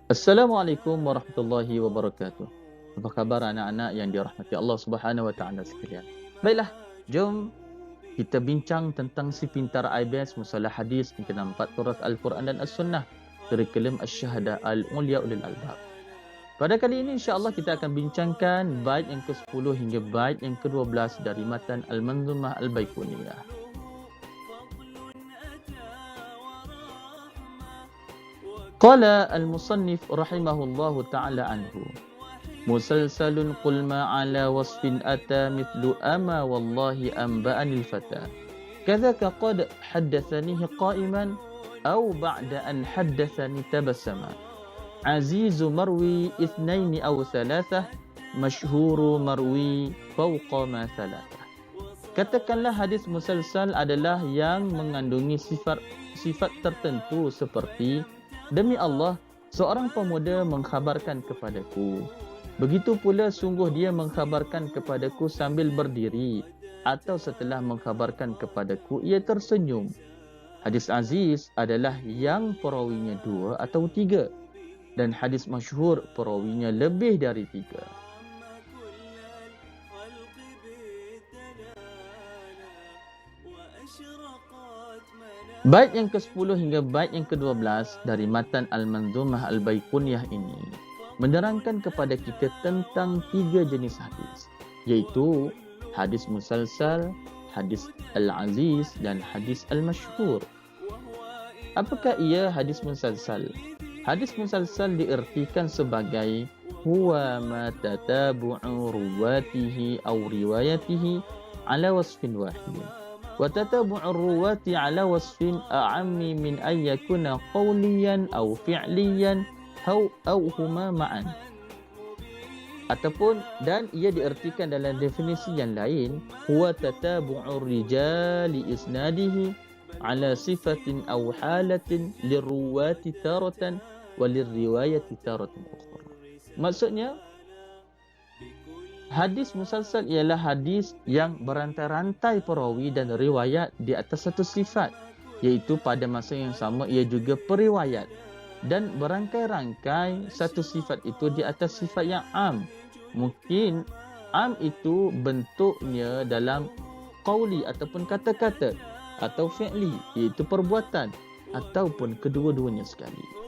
Assalamualaikum warahmatullahi wabarakatuh. Apa khabar anak-anak yang dirahmati Allah Subhanahu wa taala sekalian? Baiklah, jom kita bincang tentang si pintar IBS musalah hadis yang ke-4 turas Al-Quran dan As-Sunnah, kurikulum Asy-Syahadah Al-Ulya Ulil Albab. Pada kali ini insya-Allah kita akan bincangkan bait yang ke-10 hingga bait yang ke-12 dari matan Al-Manzumah Al-Baiquniyah. Qala al-musannif rahimahullahu ta'ala anhu, musalsalun qul ma ala wasfin ata mithlu ama wallahi anba'anil fata kadzaka qad haddathanihi qa'iman aw ba'da an haddathani tabassama azizu marwi ithnaini aw thalathah masyhuru marwi fawqa ma thalathah. Katakanlah hadis musalsal adalah yang mengandungi sifat tertentu seperti, demi Allah, seorang pemuda mengkhabarkan kepadaku. Begitu pula sungguh dia mengkhabarkan kepadaku sambil berdiri, atau setelah mengkhabarkan kepadaku ia tersenyum. Hadis aziz adalah yang perawinya 2 atau 3, dan hadis masyhur perawinya lebih dari 3. Bait yang ke-10 hingga bait yang ke-12 dari matan Al-Manzumah Al-Baiquniyah ini menerangkan kepada kita tentang 3 jenis hadis, iaitu hadis musalsal, hadis al-aziz dan hadis al-masyhur. Apakah ia hadis musalsal? Hadis musalsal diartikan sebagai huwa ma tatabu'u ruwatihi aw riwayatihi ala wasfin wahid. وتتبع الرواة على وصف أعم من أن يكون قوليا أو فعليا أو هما معا. Ataupun dan ia diartikan dalam definisi yang lain, huwa tatabu'ur rijali isnadihi ala sifatin aw halatin lirruwati taratan wa lirriwayati taratan ukhra. Maksudnya, hadis musalsal ialah hadis yang berantai-rantai perawi dan riwayat di atas satu sifat, iaitu pada masa yang sama ia juga periwayat, dan berangkai-rangkai satu sifat itu di atas sifat yang am. Mungkin am itu bentuknya dalam qauli ataupun kata-kata, atau fi'li iaitu perbuatan, ataupun kedua-duanya sekali.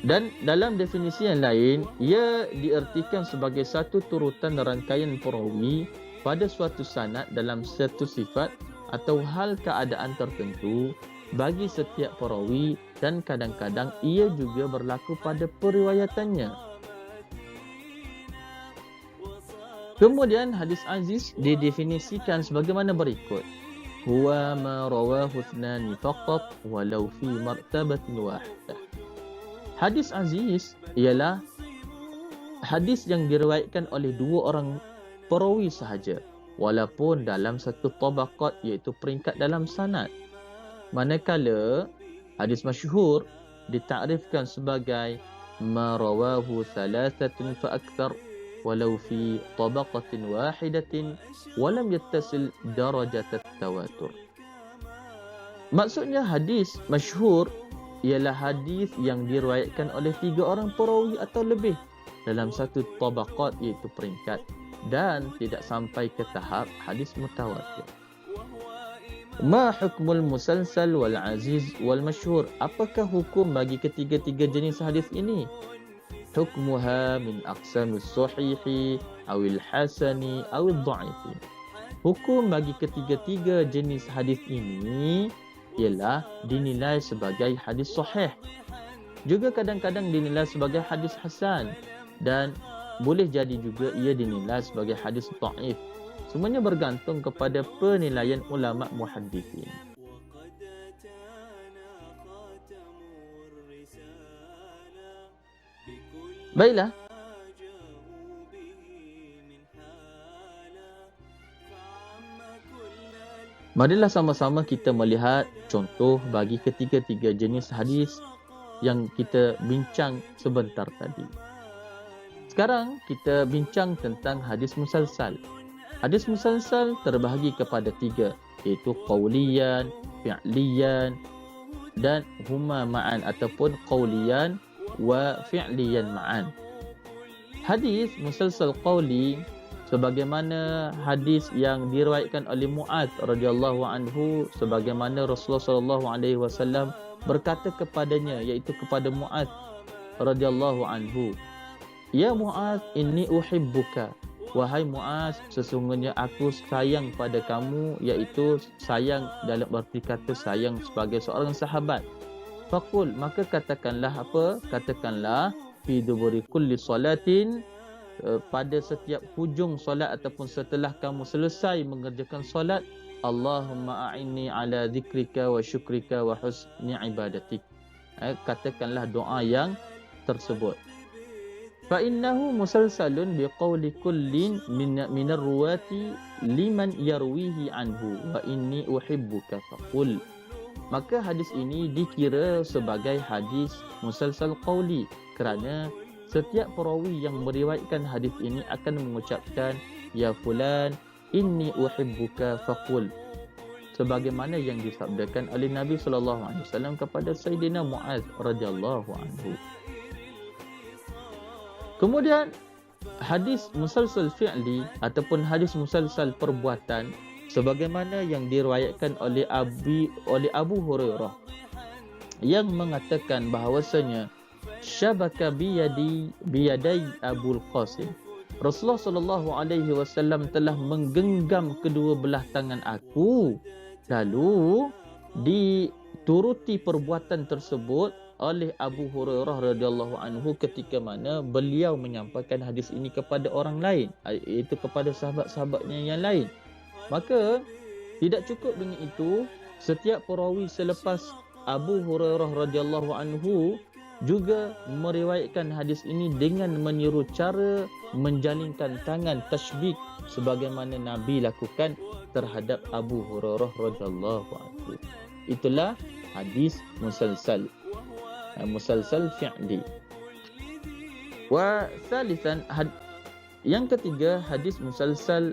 Dan dalam definisi yang lain, ia diartikan sebagai satu turutan rangkaian perawi pada suatu sanad dalam satu sifat atau hal keadaan tertentu bagi setiap perawi, dan kadang-kadang ia juga berlaku pada periwayatannya. Kemudian hadis aziz didefinisikan sebagaimana berikut. Huwa ma rawahu ithnani faqat walau fi martabatin wahidah. Hadis aziz ialah hadis yang diriwayatkan oleh 2 orang perawi sahaja, walaupun dalam satu tabaqat iaitu peringkat dalam sanad. Manakala hadis masyhur ditakrifkan sebagai ma rawahu thalathatun fa akthar walau fi tabaqatin wahidatin walam yattasil darajat at-tawatur. Maksudnya hadis masyhur ialah hadis yang diriwayatkan oleh 3 orang perawi atau lebih dalam satu tabaqat iaitu peringkat, dan tidak sampai ke tahap hadis mutawatir. Ma hukmul musalsal wal aziz wal masyhur? Apakah hukum bagi ketiga-tiga jenis hadis ini? Hukmuha min aqsamis sahihi awil hasani awil dha'ifi. Hukum bagi ketiga-tiga jenis hadis ini ialah dinilai sebagai hadis sahih, juga kadang-kadang dinilai sebagai hadis hasan, dan boleh jadi juga ia dinilai sebagai hadis dhaif. Semuanya bergantung kepada penilaian ulama muhaddithin. Baiklah, marilah sama-sama kita melihat contoh bagi ketiga-tiga jenis hadis yang kita bincang sebentar tadi. Sekarang kita bincang tentang hadis musalsal. Hadis musalsal terbahagi kepada 3, iaitu qauliyan, fi'liyan dan huma ma'an ataupun qawliyan wa fi'liyan ma'an. Hadis musalsal qawli sebagaimana hadis yang diriwayatkan oleh Mu'adz radhiyallahu anhu, sebagaimana Rasulullah sallallahu alaihi wasallam berkata kepadanya, iaitu kepada Mu'adz radhiyallahu anhu, ya Mu'adz, inni uhibbuka, wahai Mu'adz, sesungguhnya aku sayang pada kamu, iaitu sayang dalam arti kata sayang sebagai seorang sahabat. Faqul, maka katakanlah apa? Katakanlah fi duburi kulli salatin, pada setiap hujung solat ataupun setelah kamu selesai mengerjakan solat, Allahumma a'inni ala zikrika wa syukrika wa husni ibadatik. Katakanlah doa yang tersebut. Fa innahu musalsalun biqauli kullin minar ruwati liman yarwihi anhu wa inni uhibbuka faqul. Maka hadis ini dikira sebagai hadis musalsal qauli kerana setiap perawi yang meriwayatkan hadis ini akan mengucapkan, ya fulan inni uhibbuka faqul, sebagaimana yang disabdakan oleh Nabi sallallahu alaihi wasallam kepada Sayyidina Mu'adz radhiyallahu anhu. Kemudian hadis musalsal fi'li ataupun hadis musalsal perbuatan sebagaimana yang diriwayatkan oleh Abu Hurairah yang mengatakan bahawasanya syabaka biyadai Abul Qasim, Rasulullah sallallahu alaihi wasallam telah menggenggam kedua belah tangan aku, lalu dituruti perbuatan tersebut oleh Abu Hurairah radhiyallahu anhu ketika mana beliau menyampaikan hadis ini kepada orang lain, iaitu kepada sahabat-sahabatnya yang lain. Maka tidak cukup dengan itu, setiap perawi selepas Abu Hurairah radhiyallahu anhu juga meriwayatkan hadis ini dengan meniru cara menjalinkan tangan tasybik sebagaimana Nabi lakukan terhadap Abu Hurairah radhiyallahu anhu. Itulah hadis musalsal fi'li. Wa thalithan, yang ketiga hadis musalsal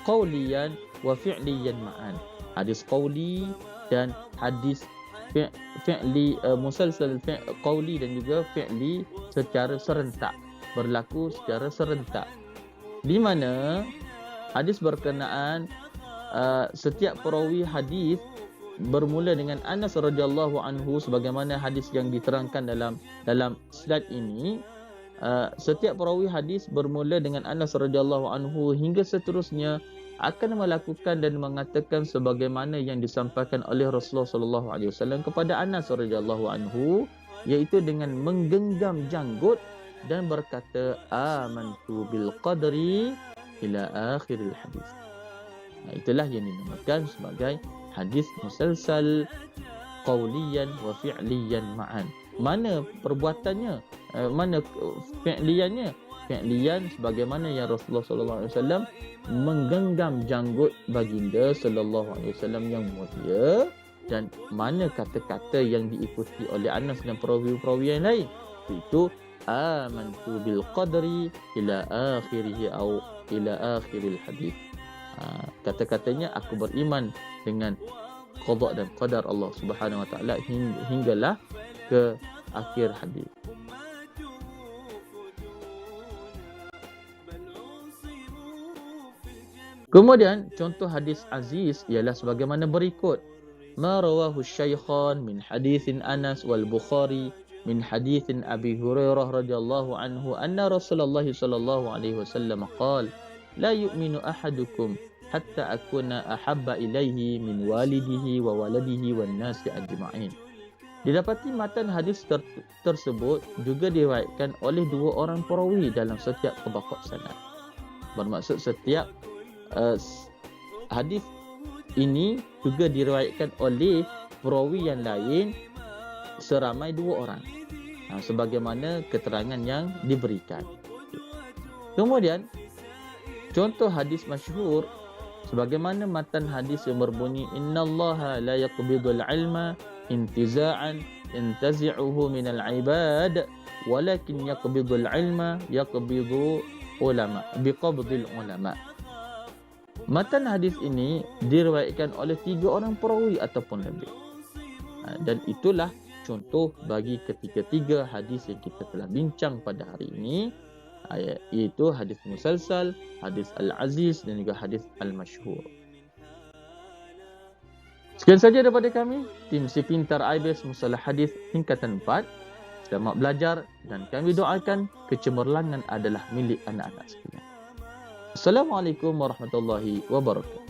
qawliyan wa fi'liyan ma'an. Hadis qawli dan hadis fi'li, musalsal qawli dan juga fi'li secara serentak, berlaku secara serentak, di mana hadis berkenaan setiap perawi hadis bermula dengan Anas radhiyallahu anhu sebagaimana hadis yang diterangkan dalam slide ini. Setiap perawi hadis bermula dengan Anas radhiyallahu anhu hingga seterusnya akan melakukan dan mengatakan sebagaimana yang disampaikan oleh Rasulullah sallallahu alaihi wasallam kepada Anas radhiyallahu anhu, iaitu dengan menggenggam janggut dan berkata amantu bil qadri ila akhiril hadis. Itulah yang dinamakan sebagai hadis musalsal qawliyan wa fi'liyan ma'an. Mana perbuatannya? Mana fi'liyannya? Fi'liyan sebagaimana yang Rasulullah sallallahu alaihi wasallam menggenggam janggut baginda sallallahu alaihi wasallam yang mulia, dan mana kata-kata yang diikuti oleh Anas dan perawi-perawi yang lain, itu amantu bil qadri ila akhirih atau ila akhiril hadis. Kata-katanya aku beriman dengan qada dan qadar Allah Subhanahu wa taala hinggalah ke akhir hadis. Kemudian contoh hadis aziz ialah sebagaimana berikut. Ma rawahu syaikhan min haditsin Anas wal Bukhari min haditsin Abi Hurairah radhiyallahu anhu anna Rasulullah sallallahu alaihi wasallam qala la yu'minu ahadukum hatta akuna ahabba ilaihi min walidihi wa waladihi wan nasi ajma'in. Didapati matan hadis tersebut juga diriwayatkan oleh dua orang perawi dalam setiap tabaqat sanad. Bermaksud setiap hadis ini juga diriwayatkan oleh perawi yang lain seramai dua orang, sebagaimana keterangan yang diberikan. Kemudian contoh hadis masyhur sebagaimana matan hadis yang berbunyi innallaha la yaqbidul ilma intiza'an yantazi'uhu minal ibad walakin yaqbidul ilma yaqbidu ulama biqabdil ulama. Matan hadis ini diriwayatkan oleh 3 orang perawi ataupun lebih. Dan itulah contoh bagi ketiga-tiga hadis yang kita telah bincang pada hari ini, iaitu hadis musalsal, hadis al-aziz dan juga hadis al-masyhur. Sekian saja daripada kami, tim Si Pintar IBS Mustalah Hadis tingkatan 4. Selamat belajar dan kami doakan kecemerlangan adalah milik anak-anak sekalian. Assalamualaikum warahmatullahi wabarakatuh.